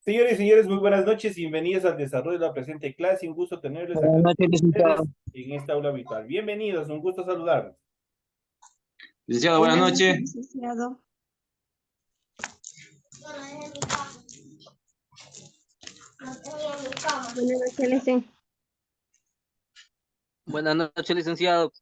Señores y señores, muy buenas noches, bienvenidos al desarrollo de la presente clase. Un gusto tenerles acá Buenas con noches, licenciado. ustedes en esta aula habitual. Bienvenidos, un gusto saludarlos. Licenciado, buenas Buenas noches, noches. licenciado. Buenas noches, licenciado. Buenas noches, licenciado.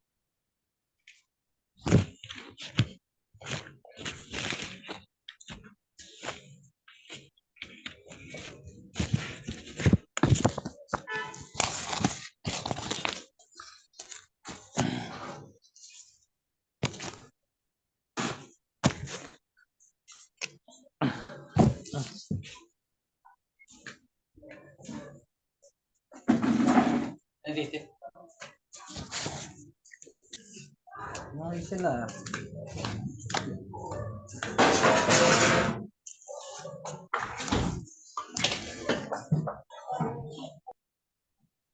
¿Viste? No dice nada.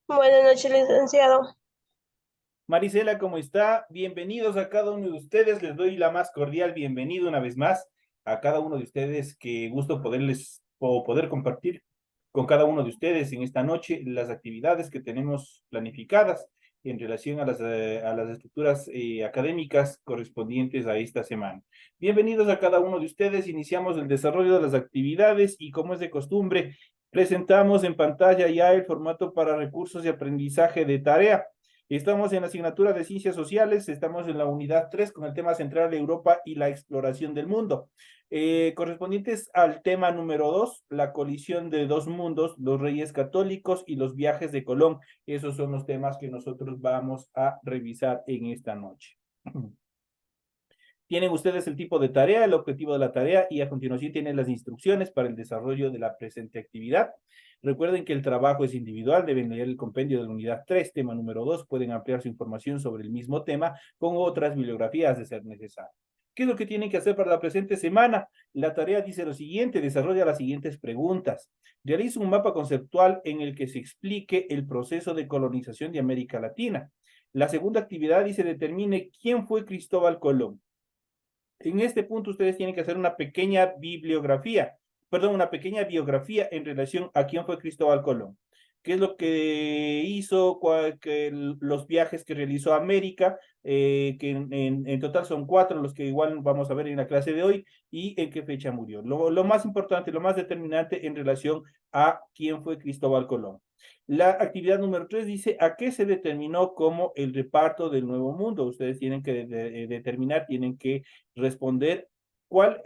Buenas noches, licenciado. Marisela, ¿cómo está? Bienvenidos a cada uno de ustedes. Les doy la más cordial bienvenida una vez más a cada uno de ustedes. Qué gusto poder compartir con cada uno de ustedes en esta noche las actividades que tenemos planificadas en relación a las estructuras académicas correspondientes a esta semana. Bienvenidos a cada uno de ustedes. Iniciamos el desarrollo de las actividades y, como es de costumbre, presentamos en pantalla ya el formato para recursos de aprendizaje de tarea. Estamos en la asignatura de Ciencias Sociales, estamos en la unidad 3 con el tema central de Europa y la exploración del mundo. Correspondientes al tema número 2, la colisión de dos mundos, los reyes católicos y los viajes de Colón. Esos son los temas que nosotros vamos a revisar en esta noche. Tienen ustedes el tipo de tarea, el objetivo de la tarea y a continuación tienen las instrucciones para el desarrollo de la presente actividad. Recuerden que el trabajo es individual, deben leer el compendio de la unidad 3, tema número 2, pueden ampliar su información sobre el mismo tema con otras bibliografías de ser necesario. ¿Qué es lo que tienen que hacer para la presente semana? La tarea dice lo siguiente, desarrolla las siguientes preguntas. Realiza un mapa conceptual en el que se explique el proceso de colonización de América Latina. La segunda actividad dice determine quién fue Cristóbal Colón. En este punto ustedes tienen que hacer una pequeña una pequeña biografía en relación a quién fue Cristóbal Colón. ¿Qué es lo que hizo? Los viajes que realizó a América, que en total son 4, los que igual vamos a ver en la clase de hoy, y en qué fecha murió. Lo más importante, lo más determinante en relación a quién fue Cristóbal Colón. La actividad número 3 dice a qué se determinó como el reparto del Nuevo Mundo. Ustedes tienen que determinar, tienen que responder cuál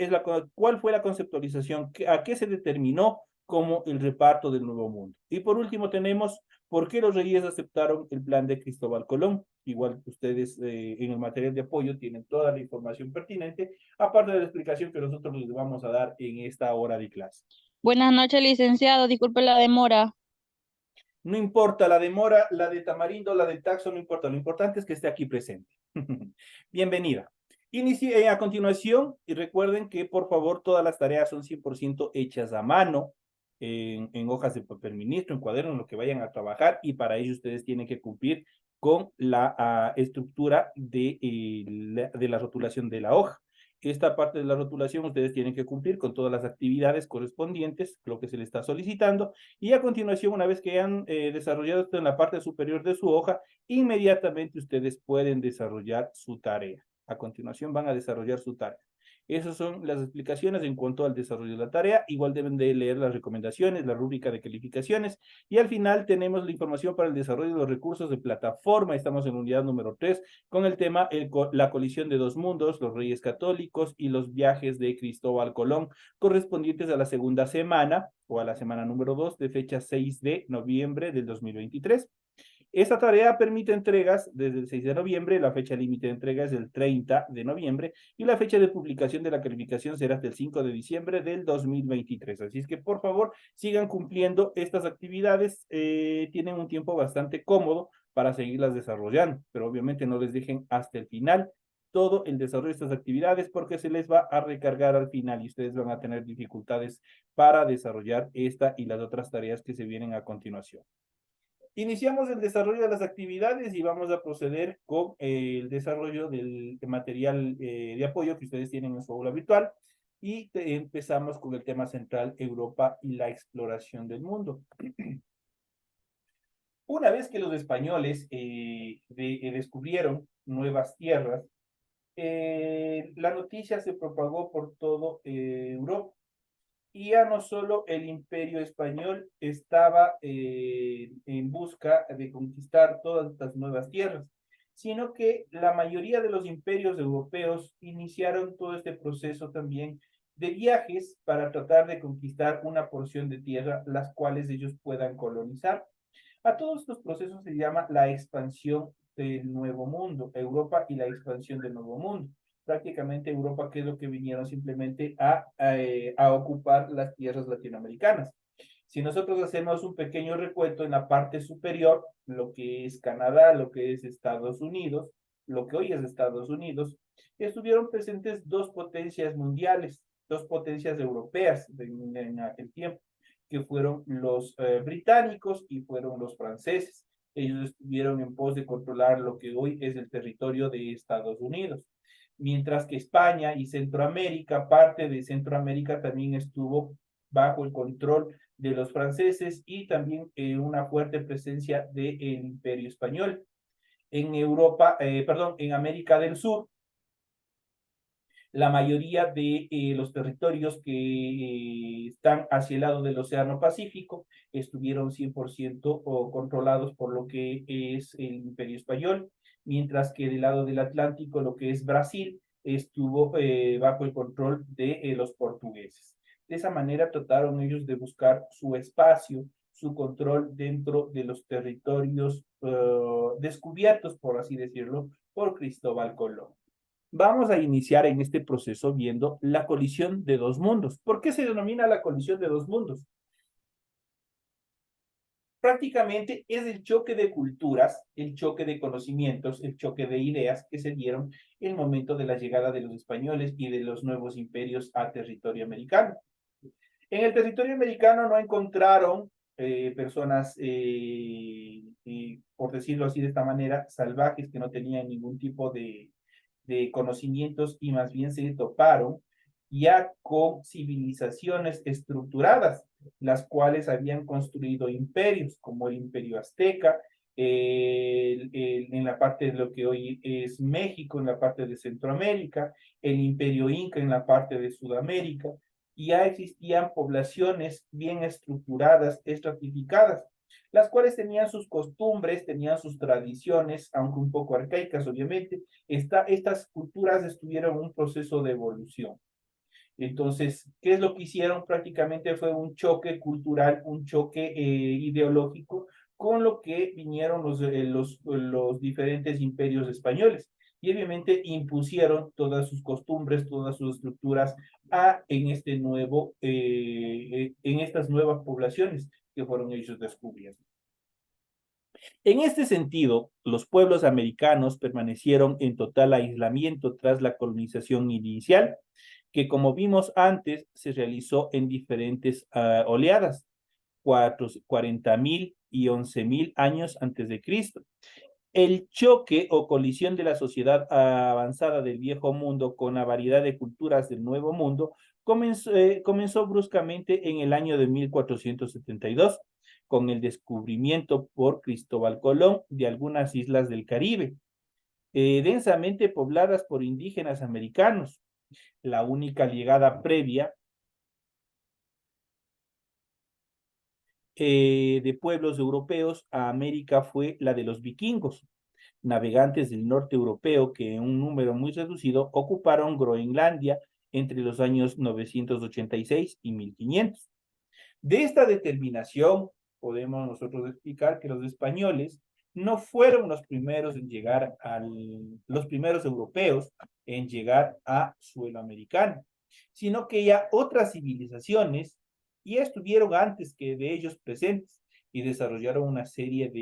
fue la conceptualización, a qué se determinó como el reparto del Nuevo Mundo. Y por último tenemos por qué los reyes aceptaron el plan de Cristóbal Colón. Igual ustedes en el material de apoyo tienen toda la información pertinente, aparte de la explicación que nosotros les vamos a dar en esta hora de clase. Buenas noches, licenciado. Disculpe la demora. No importa la demora, la de Tamarindo, la de Taxo, no importa. Lo importante es que esté aquí presente. Bienvenida. Inicie a continuación y recuerden que por favor todas las tareas son 100% hechas a mano en hojas de papel ministro, en cuadernos, en lo que vayan a trabajar y para ello ustedes tienen que cumplir con la estructura de la rotulación de la hoja. Esta parte de la rotulación ustedes tienen que cumplir con todas las actividades correspondientes, lo que se les está solicitando, y a continuación, una vez que hayan desarrollado esto en la parte superior de su hoja, inmediatamente ustedes pueden desarrollar su tarea. A continuación van a desarrollar su tarea. Esas son las explicaciones en cuanto al desarrollo de la tarea. Igual deben de leer las recomendaciones, la rúbrica de calificaciones. Y al final tenemos la información para el desarrollo de los recursos de plataforma. Estamos en unidad número 3 con el tema la colisión de dos mundos, los reyes católicos y los viajes de Cristóbal Colón, correspondientes a la segunda semana o a la semana número 2 de fecha 6 de noviembre del 2023. Esta tarea permite entregas desde el 6 de noviembre, la fecha límite de entrega es el 30 de noviembre y la fecha de publicación de la calificación será hasta el 5 de diciembre del 2023. Así es que por favor sigan cumpliendo estas actividades, tienen un tiempo bastante cómodo para seguirlas desarrollando, pero obviamente no les dejen hasta el final todo el desarrollo de estas actividades porque se les va a recargar al final y ustedes van a tener dificultades para desarrollar esta y las otras tareas que se vienen a continuación. Iniciamos el desarrollo de las actividades y vamos a proceder con el desarrollo del material de apoyo que ustedes tienen en su aula virtual. y empezamos con el tema central, Europa y la exploración del mundo. Una vez que los españoles descubrieron nuevas tierras, la noticia se propagó por todo Europa. Y ya no solo el imperio español estaba en busca de conquistar todas estas nuevas tierras, sino que la mayoría de los imperios europeos iniciaron todo este proceso también de viajes para tratar de conquistar una porción de tierra, las cuales ellos puedan colonizar. A todos estos procesos se llama la expansión del Nuevo Mundo, Europa y la expansión del Nuevo Mundo. Prácticamente Europa, que es lo que vinieron simplemente a ocupar las tierras latinoamericanas. Si nosotros hacemos un pequeño recuento en la parte superior, lo que es Canadá, lo que es Estados Unidos, lo que hoy es Estados Unidos, estuvieron presentes dos potencias mundiales, dos potencias europeas en aquel tiempo, que fueron los británicos y fueron los franceses. Ellos estuvieron en pos de controlar lo que hoy es el territorio de Estados Unidos. Mientras que España y Centroamérica, parte de Centroamérica también estuvo bajo el control de los franceses y también una fuerte presencia del Imperio Español. En Europa, perdón, en América del Sur, la mayoría de los territorios que están hacia el lado del Océano Pacífico estuvieron 100% controlados por lo que es el Imperio Español, mientras que del lado del Atlántico, lo que es Brasil, estuvo bajo el control de los portugueses. De esa manera trataron ellos de buscar su espacio, su control dentro de los territorios descubiertos, por así decirlo, por Cristóbal Colón. Vamos a iniciar en este proceso viendo la colisión de dos mundos. ¿Por qué se denomina la colisión de dos mundos? Prácticamente es el choque de culturas, el choque de conocimientos, el choque de ideas que se dieron en el momento de la llegada de los españoles y de los nuevos imperios a territorio americano. En el territorio americano no encontraron personas, por decirlo así de esta manera, salvajes que no tenían ningún tipo de conocimientos y más bien se toparon ya con civilizaciones estructuradas, las cuales habían construido imperios, como el imperio azteca, en la parte de lo que hoy es México, en la parte de Centroamérica, el imperio inca en la parte de Sudamérica, y ya existían poblaciones bien estructuradas, estratificadas, las cuales tenían sus costumbres, tenían sus tradiciones, aunque un poco arcaicas, obviamente. Estas culturas estuvieron en un proceso de evolución. Entonces, ¿qué es lo que hicieron? Prácticamente fue un choque cultural, un choque ideológico con lo que vinieron los diferentes imperios españoles. Y obviamente impusieron todas sus costumbres, todas sus estructuras en estas nuevas poblaciones que fueron ellos descubriendo. En este sentido, los pueblos americanos permanecieron en total aislamiento tras la colonización inicial, que como vimos antes, se realizó en diferentes oleadas, 40.000 y 11.000 años antes de Cristo. El choque o colisión de la sociedad avanzada del viejo mundo con la variedad de culturas del nuevo mundo comenzó bruscamente en el año de 1472, con el descubrimiento por Cristóbal Colón de algunas islas del Caribe, densamente pobladas por indígenas americanos. La única llegada previa de pueblos europeos a América fue la de los vikingos, navegantes del norte europeo que en un número muy reducido ocuparon Groenlandia entre los años 986 y 1500. De esta determinación podemos nosotros explicar que los españoles no fueron los primeros en llegar los primeros europeos en llegar a suelo americano, sino que ya otras civilizaciones ya estuvieron antes que de ellos presentes y desarrollaron una serie de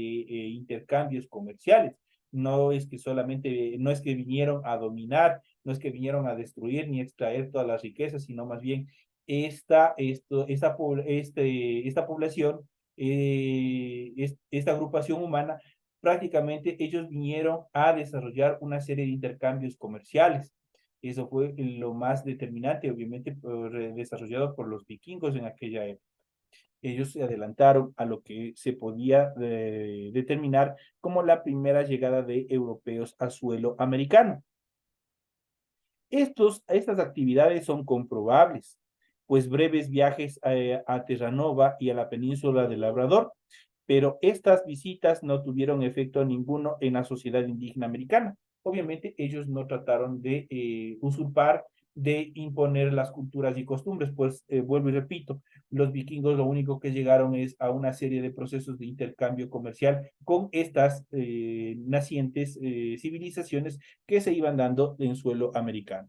intercambios comerciales. No es que solamente, no es que vinieron a dominar, no es que vinieron a destruir ni extraer todas las riquezas, sino más bien esta población, esta agrupación humana, prácticamente ellos vinieron a desarrollar una serie de intercambios comerciales. Eso fue lo más determinante, obviamente, desarrollado por los vikingos en aquella época. Ellos se adelantaron a lo que se podía determinar como la primera llegada de europeos a suelo americano. Estas actividades son comprobables, pues breves viajes a Terranova y a la península del Labrador, pero estas visitas no tuvieron efecto ninguno en la sociedad indígena americana. Obviamente ellos no trataron de usurpar, de imponer las culturas y costumbres, pues vuelvo y repito, los vikingos lo único que llegaron es a una serie de procesos de intercambio comercial con estas nacientes civilizaciones que se iban dando en suelo americano.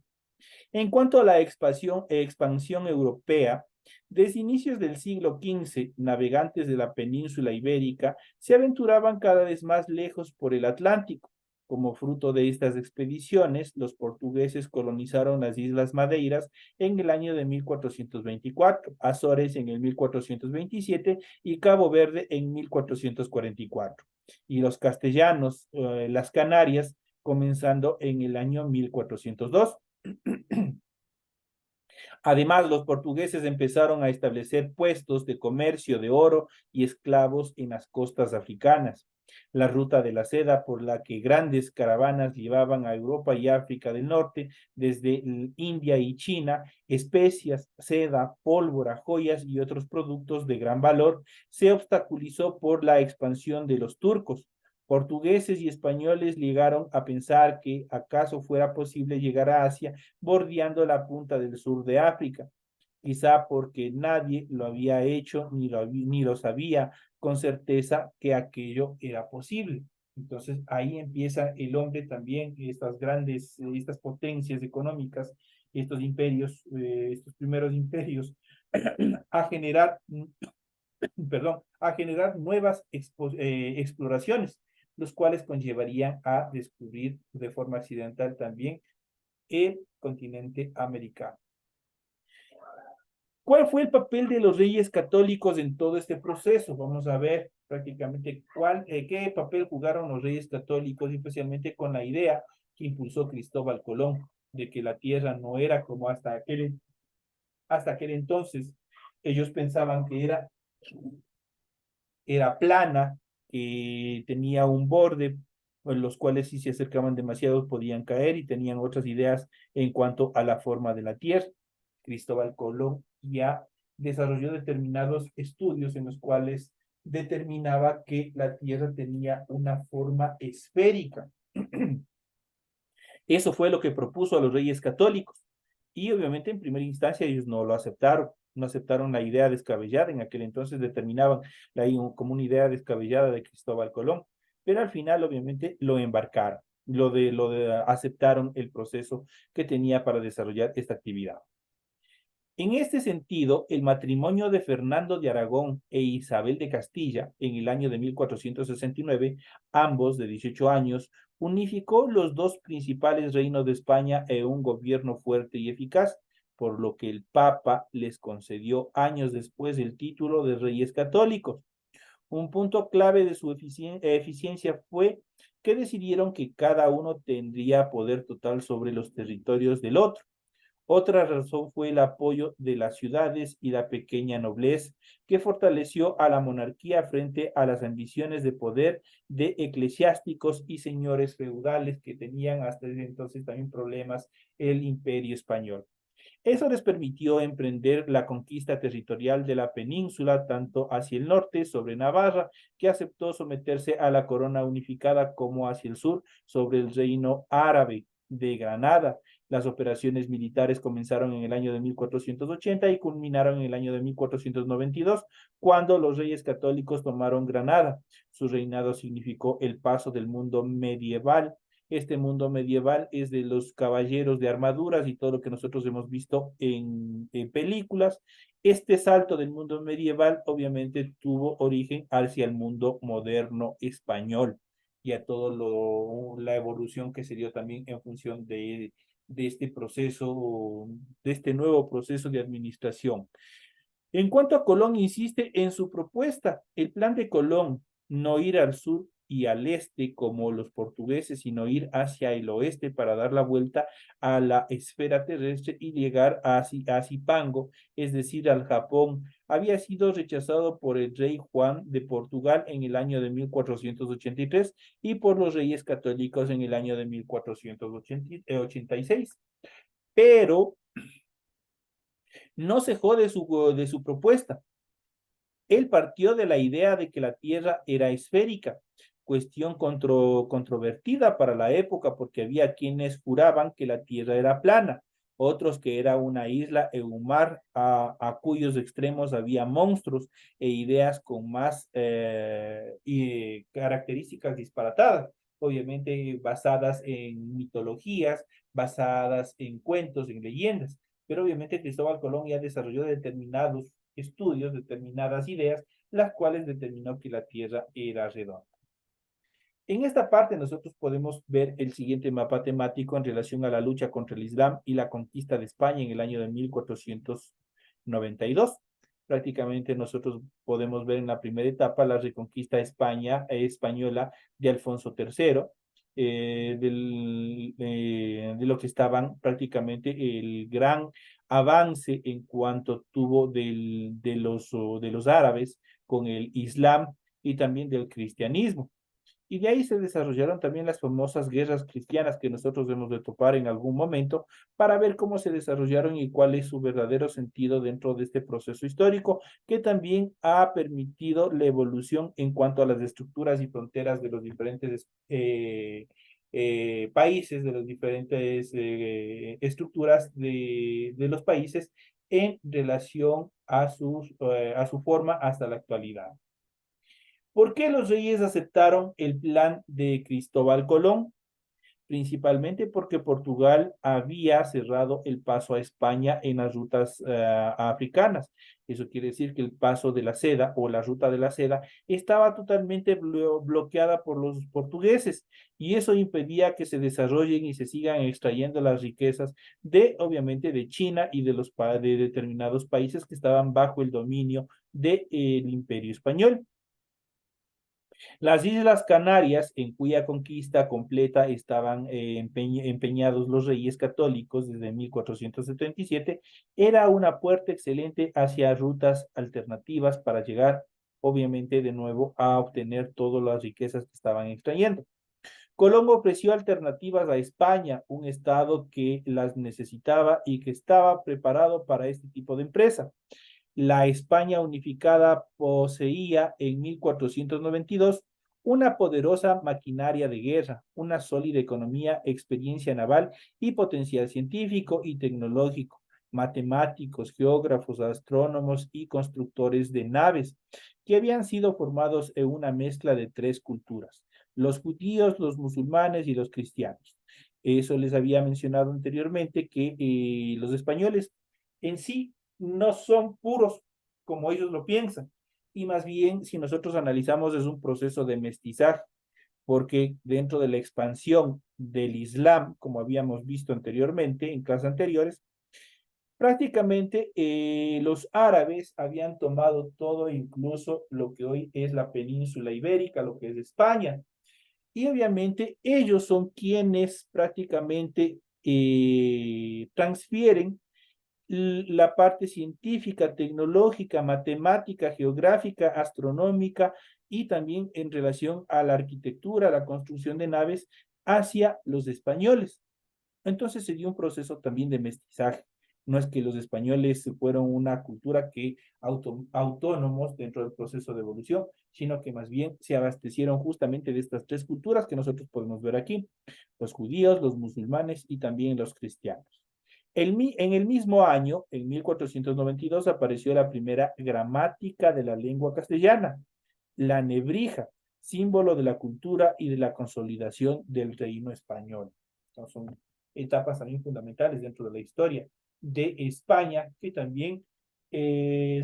En cuanto a la expansión europea, desde inicios del siglo XV, navegantes de la península ibérica se aventuraban cada vez más lejos por el Atlántico. Como fruto de estas expediciones, los portugueses colonizaron las Islas Madeiras en el año de 1424, Azores en el 1427 y Cabo Verde en 1444. Y los castellanos, las Canarias, comenzando en el año 1402. Además, los portugueses empezaron a establecer puestos de comercio de oro y esclavos en las costas africanas. La ruta de la seda por la que grandes caravanas llevaban a Europa y África del Norte, desde India y China, especias, seda, pólvora, joyas y otros productos de gran valor, se obstaculizó por la expansión de los turcos. Portugueses y españoles llegaron a pensar que acaso fuera posible llegar a Asia bordeando la punta del sur de África, quizá porque nadie lo había hecho ni lo sabía con certeza que aquello era posible. Entonces ahí empieza el hombre también, estas potencias económicas, estos imperios, estos primeros imperios, a generar, perdón, a generar nuevas exploraciones, los cuales conllevarían a descubrir de forma accidental también el continente americano. ¿Cuál fue el papel de los reyes católicos en todo este proceso? Vamos a ver prácticamente qué papel jugaron los reyes católicos, especialmente con la idea que impulsó Cristóbal Colón, de que la tierra no era como hasta aquel entonces. Ellos pensaban que era plana, que tenía un borde, en los cuales si se acercaban demasiado podían caer y tenían otras ideas en cuanto a la forma de la Tierra. Cristóbal Colón ya desarrolló determinados estudios en los cuales determinaba que la Tierra tenía una forma esférica. Eso fue lo que propuso a los reyes católicos. Y obviamente en primera instancia ellos no lo aceptaron, no aceptaron la idea descabellada, en aquel entonces determinaban como una idea descabellada de Cristóbal Colón, pero al final obviamente lo embarcaron, aceptaron el proceso que tenía para desarrollar esta actividad. En este sentido, el matrimonio de Fernando de Aragón e Isabel de Castilla en el año de 1469, ambos de 18 años, unificó los dos principales reinos de España en un gobierno fuerte y eficaz, por lo que el Papa les concedió años después el título de Reyes Católicos. Un punto clave de su eficiencia fue que decidieron que cada uno tendría poder total sobre los territorios del otro. Otra razón fue el apoyo de las ciudades y la pequeña nobleza, que fortaleció a la monarquía frente a las ambiciones de poder de eclesiásticos y señores feudales que tenían hasta ese entonces también problemas el imperio español. Eso les permitió emprender la conquista territorial de la península, tanto hacia el norte, sobre Navarra, que aceptó someterse a la corona unificada, como hacia el sur, sobre el reino árabe de Granada. Las operaciones militares comenzaron en el año de 1480 y culminaron en el año de 1492, cuando los reyes católicos tomaron Granada. Su reinado significó el paso del mundo medieval. Este mundo medieval es de los caballeros de armaduras y todo lo que nosotros hemos visto en películas. Este salto del mundo medieval obviamente tuvo origen hacia el mundo moderno español y a toda la evolución que se dio también en función de este proceso, de este nuevo proceso de administración. En cuanto a Colón, insiste en su propuesta, el plan de Colón, no ir al sur, y al este como los portugueses, sino ir hacia el oeste para dar la vuelta a la esfera terrestre y llegar a Zipango, es decir, al Japón. Había sido rechazado por el rey Juan de Portugal en el año de 1483 y por los reyes católicos en el año de 1486. Pero no cejó de su propuesta. Él partió de la idea de que la Tierra era esférica, cuestión controvertida para la época porque había quienes juraban que la Tierra era plana, otros que era una isla en un mar a cuyos extremos había monstruos e ideas con más características disparatadas, obviamente basadas en mitologías, basadas en cuentos, en leyendas. Pero obviamente Cristóbal Colón ya desarrolló determinados estudios, determinadas ideas, las cuales determinó que la Tierra era redonda. En esta parte nosotros podemos ver el siguiente mapa temático en relación a la lucha contra el Islam y la conquista de España en el año de 1492. Prácticamente nosotros podemos ver en la primera etapa la reconquista española de Alfonso III, de lo que estaban prácticamente el gran avance en cuanto tuvo de los árabes con el Islam y también del cristianismo. Y de ahí se desarrollaron también las famosas guerras cristianas que nosotros debemos de topar en algún momento para ver cómo se desarrollaron y cuál es su verdadero sentido dentro de este proceso histórico, que también ha permitido la evolución en cuanto a las estructuras y fronteras de los diferentes países, de las diferentes estructuras de los países en relación a su forma hasta la actualidad. ¿Por qué los reyes aceptaron el plan de Cristóbal Colón? Principalmente porque Portugal había cerrado el paso a España en las rutas africanas. Eso quiere decir que el paso de la seda o la ruta de la seda estaba totalmente bloqueada por los portugueses y eso impedía que se desarrollen y se sigan extrayendo las riquezas obviamente, de China y de determinados países que estaban bajo el dominio del Imperio Español. Las Islas Canarias, en cuya conquista completa estaban empeñados los reyes católicos desde 1477, era una puerta excelente hacia rutas alternativas para llegar, obviamente, de nuevo a obtener todas las riquezas que estaban extrayendo. Colón ofreció alternativas a España, un estado que las necesitaba y que estaba preparado para este tipo de empresa. La España unificada poseía en 1492 una poderosa maquinaria de guerra, una sólida economía, experiencia naval y potencial científico y tecnológico, matemáticos, geógrafos, astrónomos y constructores de naves, que habían sido formados en una mezcla de tres culturas: los judíos, los musulmanes y los cristianos. Eso les había mencionado anteriormente que los españoles en sí no son puros como ellos lo piensan. Y más bien, si nosotros analizamos, es un proceso de mestizaje, porque dentro de la expansión del Islam, como habíamos visto anteriormente, en clases anteriores, prácticamente los árabes habían tomado todo, incluso lo que hoy es la península ibérica, lo que es España. Y obviamente ellos son quienes prácticamente transfieren la parte científica, tecnológica, matemática, geográfica, astronómica y también en relación a la arquitectura, la construcción de naves hacia los españoles. Entonces se dio un proceso también de mestizaje. No es que los españoles fueron una cultura que autónomos dentro del proceso de evolución, sino que más bien se abastecieron justamente de estas tres culturas que nosotros podemos ver aquí: los judíos, los musulmanes y también los cristianos. En el mismo año, en 1492, apareció la primera gramática de la lengua castellana, la Nebrija, símbolo de la cultura y de la consolidación del reino español. Entonces, son etapas también fundamentales dentro de la historia de España, que también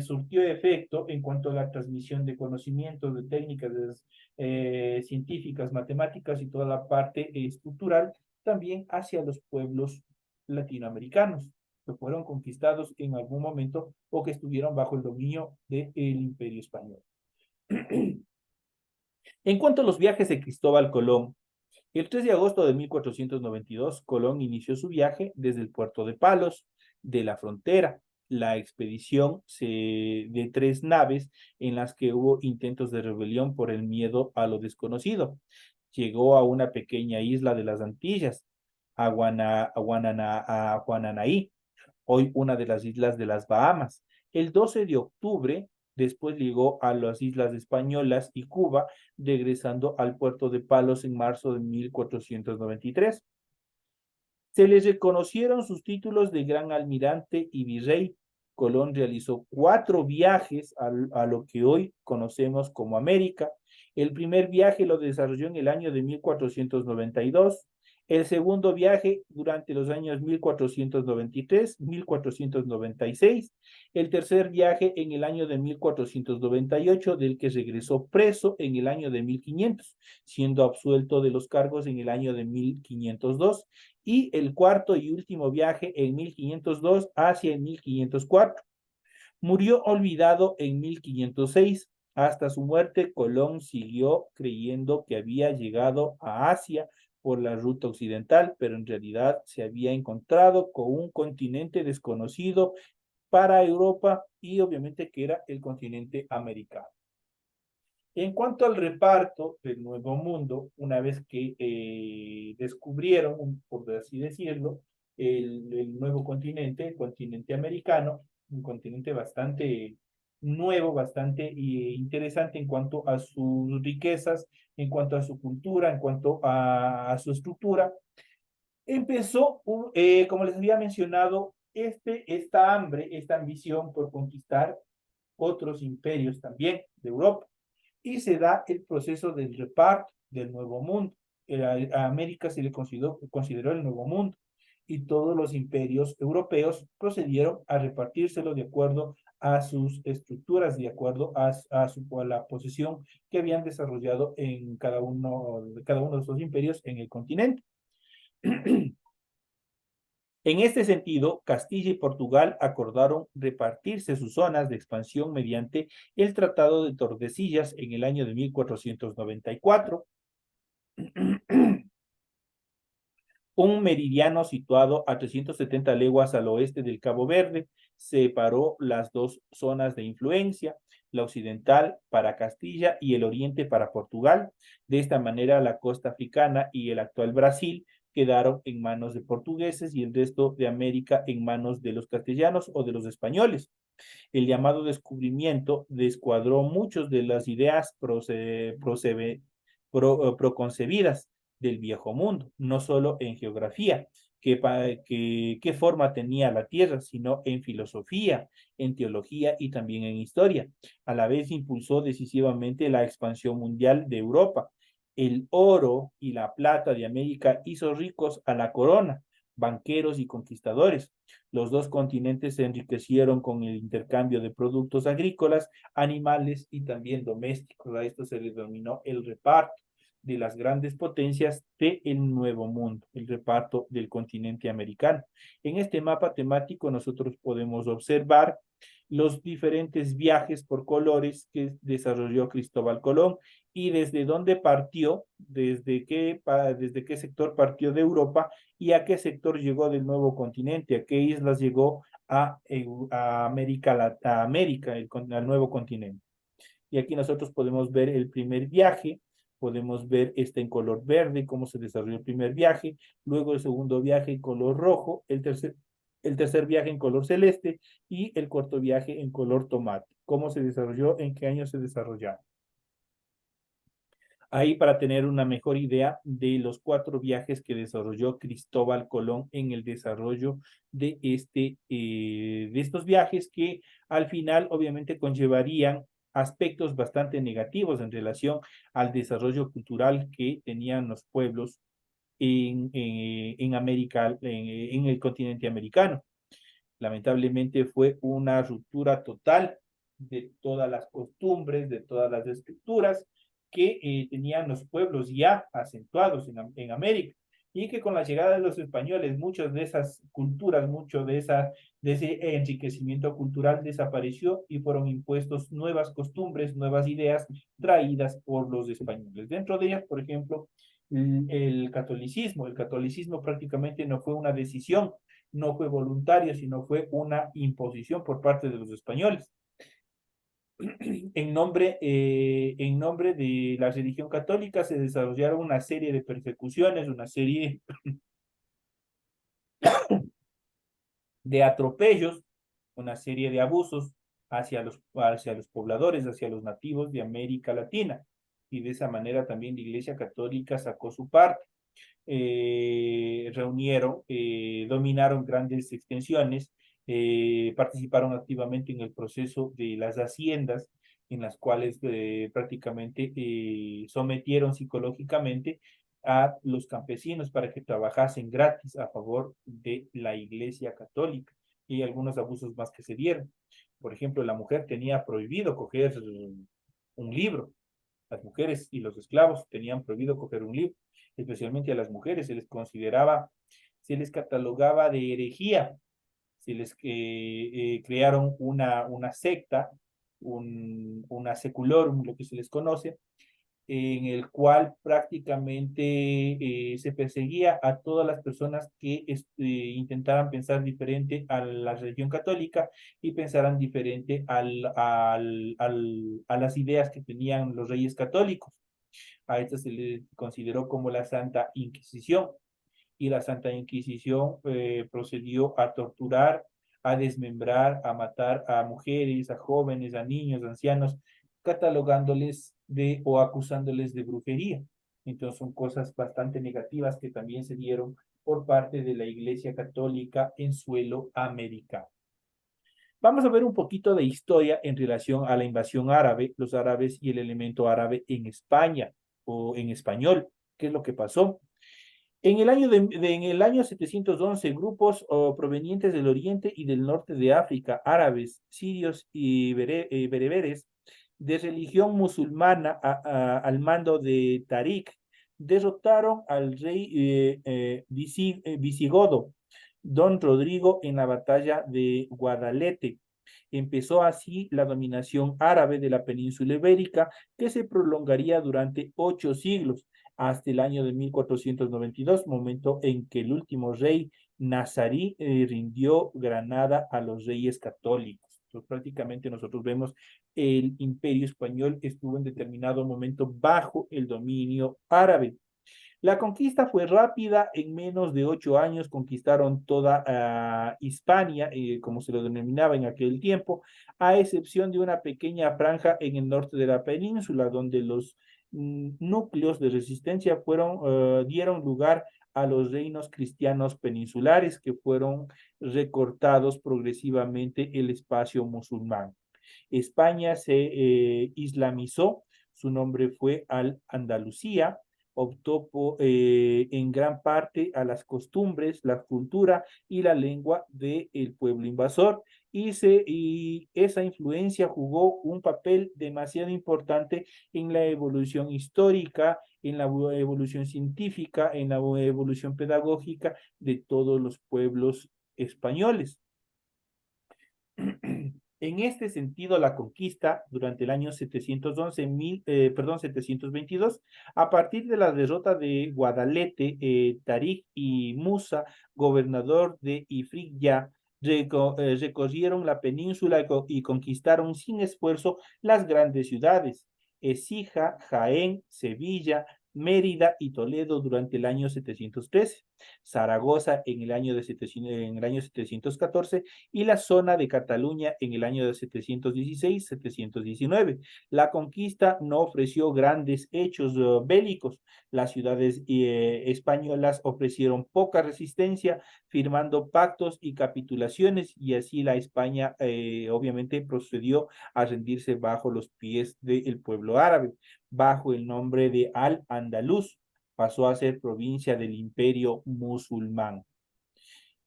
surtió efecto en cuanto a la transmisión de conocimientos, de técnicas científicas, matemáticas y toda la parte estructural también hacia los pueblos latinoamericanos que fueron conquistados en algún momento o que estuvieron bajo el dominio del Imperio Español. En cuanto a los viajes de Cristóbal Colón, el 3 de agosto de 1492, Colón inició su viaje desde el puerto de Palos, de la frontera. La expedición de 3 naves en las que hubo intentos de rebelión por el miedo a lo desconocido. Llegó a una pequeña isla de las Antillas, a Guananaí, hoy una de las islas de las Bahamas. El 12 de octubre, después llegó a las Islas Españolas y Cuba, regresando al puerto de Palos en marzo de 1493. Se les reconocieron sus títulos de gran almirante y virrey. Colón realizó 4 viajes a lo que hoy conocemos como América. El primer viaje lo desarrolló en el año de 1492. El segundo viaje durante los años 1493, 1496. El tercer viaje en el año de 1498, del que regresó preso en el año de 1500, siendo absuelto de los cargos en el año de 1502. Y el cuarto y último viaje en 1502 hacia 1504. Murió olvidado en 1506. Hasta su muerte, Colón siguió creyendo que había llegado a Asia por la ruta occidental, pero en realidad se había encontrado con un continente desconocido para Europa y obviamente que era el continente americano. En cuanto al reparto del Nuevo Mundo, una vez que descubrieron, por así decirlo, el nuevo continente, el continente americano, un continente bastante nuevo, bastante interesante en cuanto a sus riquezas, en cuanto a su cultura, en cuanto a su estructura, empezó, como les había mencionado, esta hambre, esta ambición por conquistar otros imperios también de Europa y se da el proceso del reparto del Nuevo Mundo. A América se le consideró el Nuevo Mundo y todos los imperios europeos procedieron a repartírselo de acuerdo a sus estructuras, de acuerdo a la posición que habían desarrollado en cada uno de esos imperios en el continente. En este sentido, Castilla y Portugal acordaron repartirse sus zonas de expansión mediante el Tratado de Tordesillas en el año de 1494. Un meridiano situado a 370 leguas al oeste del Cabo Verde separó las dos zonas de influencia, la occidental para Castilla y el oriente para Portugal. De esta manera, la costa africana y el actual Brasil quedaron en manos de portugueses y el resto de América en manos de los castellanos o de los españoles. El llamado descubrimiento descuadró muchas de las ideas proconcebidas del viejo mundo, no solo en geografía, qué forma tenía la Tierra, sino en filosofía, en teología y también en historia. A la vez impulsó decisivamente la expansión mundial de Europa. El oro y la plata de América hizo ricos a la corona, banqueros y conquistadores. Los dos continentes se enriquecieron con el intercambio de productos agrícolas, animales y también domésticos. A esto se le denominó el reparto de las grandes potencias del Nuevo Mundo, el reparto del continente americano. En este mapa temático nosotros podemos observar los diferentes viajes por colores que desarrolló Cristóbal Colón y desde dónde partió, desde qué sector partió de Europa y a qué sector llegó del nuevo continente, a qué islas llegó a América, al nuevo continente. Y aquí nosotros podemos ver el primer viaje, podemos ver en color verde, cómo se desarrolló el primer viaje, luego el segundo viaje en color rojo, el tercer viaje en color celeste y el cuarto viaje en color tomate. ¿Cómo se desarrolló? ¿En qué año se desarrollaron? Ahí para tener una mejor idea de los 4 viajes que desarrolló Cristóbal Colón en el desarrollo de estos viajes que al final obviamente conllevarían aspectos bastante negativos en relación al desarrollo cultural que tenían los pueblos en América, en el continente americano. Lamentablemente fue una ruptura total de todas las costumbres, de todas las estructuras que tenían los pueblos ya acentuados en América. y que con la llegada de los españoles, muchas de esas culturas, mucho de ese enriquecimiento cultural desapareció y fueron impuestos nuevas costumbres, nuevas ideas traídas por los españoles. Dentro de ellas, por ejemplo, el catolicismo. El catolicismo prácticamente no fue una decisión, no fue voluntario, sino fue una imposición por parte de los españoles. En nombre de la religión católica se desarrollaron una serie de persecuciones, una serie de atropellos, una serie de abusos hacia los pobladores, hacia los nativos de América Latina. Y de esa manera también la Iglesia Católica sacó su parte. Dominaron grandes extensiones, participaron activamente en el proceso de las haciendas, en las cuales prácticamente sometieron psicológicamente a los campesinos para que trabajasen gratis a favor de la Iglesia Católica. Y hay algunos abusos más que se dieron. Por ejemplo, la mujer tenía prohibido coger un libro. Las mujeres y los esclavos tenían prohibido coger un libro. Especialmente a las mujeres se les catalogaba de herejía, se les crearon una secta, una seculorum, lo que se les conoce, en el cual prácticamente se perseguía a todas las personas que intentaran pensar diferente a la religión católica y pensaran diferente a las ideas que tenían los reyes católicos. A esto se le consideró como la Santa Inquisición, y la Santa Inquisición procedió a torturar, a desmembrar, a matar a mujeres, a jóvenes, a niños, a ancianos, catalogándoles o acusándoles de brujería. Entonces son cosas bastante negativas que también se dieron por parte de la Iglesia Católica en suelo americano. Vamos a ver un poquito de historia en relación a la invasión árabe, los árabes y el elemento árabe en España o en español. ¿Qué es lo que pasó? En el año 711, grupos provenientes del oriente y del norte de África, árabes, sirios y bereberes, de religión musulmana al mando de Tarik, derrotaron al rey visigodo, Don Rodrigo, en la batalla de Guadalete. Empezó así la dominación árabe de la península ibérica, que se prolongaría durante 8 siglos, hasta el año de 1492, momento en que el último rey nazarí rindió Granada a los reyes católicos. Entonces, prácticamente nosotros vemos el imperio español estuvo en determinado momento bajo el dominio árabe. La conquista fue rápida, en menos de 8 años conquistaron toda Hispania, como se lo denominaba en aquel tiempo, a excepción de una pequeña franja en el norte de la península, donde los núcleos de resistencia dieron lugar a los reinos cristianos peninsulares, que fueron recortados progresivamente el espacio musulmán. España se islamizó, su nombre fue Al-Andalucía, optó en gran parte a las costumbres, la cultura y la lengua del pueblo invasor, y esa influencia jugó un papel demasiado importante en la evolución histórica, en la evolución científica, en la evolución pedagógica de todos los pueblos españoles. En este sentido, la conquista durante el año 722, a partir de la derrota de Guadalete, Tarik y Musa, gobernador de Ifriqiya, recorrieron la península y conquistaron sin esfuerzo las grandes ciudades, Écija, Jaén, Sevilla, Mérida y Toledo durante el año 713, Zaragoza en el año 714 y la zona de Cataluña en el año de 716-719. La conquista no ofreció grandes hechos bélicos. Las ciudades españolas ofrecieron poca resistencia, firmando pactos y capitulaciones, y así la España obviamente procedió a rendirse bajo los pies del pueblo árabe, bajo el nombre de Al-Andalus. Pasó a ser provincia del Imperio Musulmán.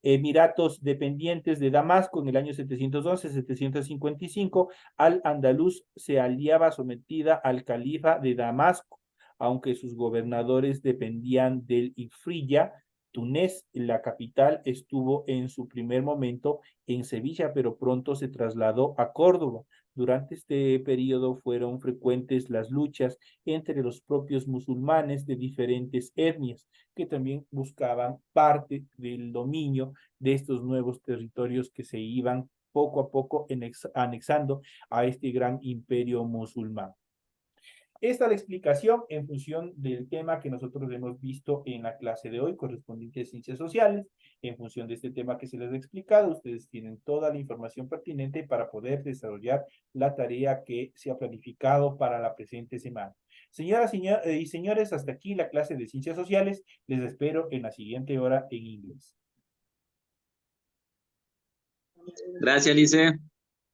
Emiratos dependientes de Damasco en el año 711-755, Al-Andalus se aliaba sometida al califa de Damasco. aunque sus gobernadores dependían del Ifrilla. Túnez, la capital, estuvo en su primer momento en Sevilla, pero pronto se trasladó a Córdoba. Durante este periodo fueron frecuentes las luchas entre los propios musulmanes de diferentes etnias, que también buscaban parte del dominio de estos nuevos territorios que se iban poco a poco anexando a este gran imperio musulmán. Esta es la explicación en función del tema que nosotros hemos visto en la clase de hoy, correspondiente a ciencias sociales. En función de este tema que se les ha explicado, ustedes tienen toda la información pertinente para poder desarrollar la tarea que se ha planificado para la presente semana. Señoras y señores, hasta aquí la clase de ciencias sociales. Les espero en la siguiente hora en inglés. Gracias, Lice.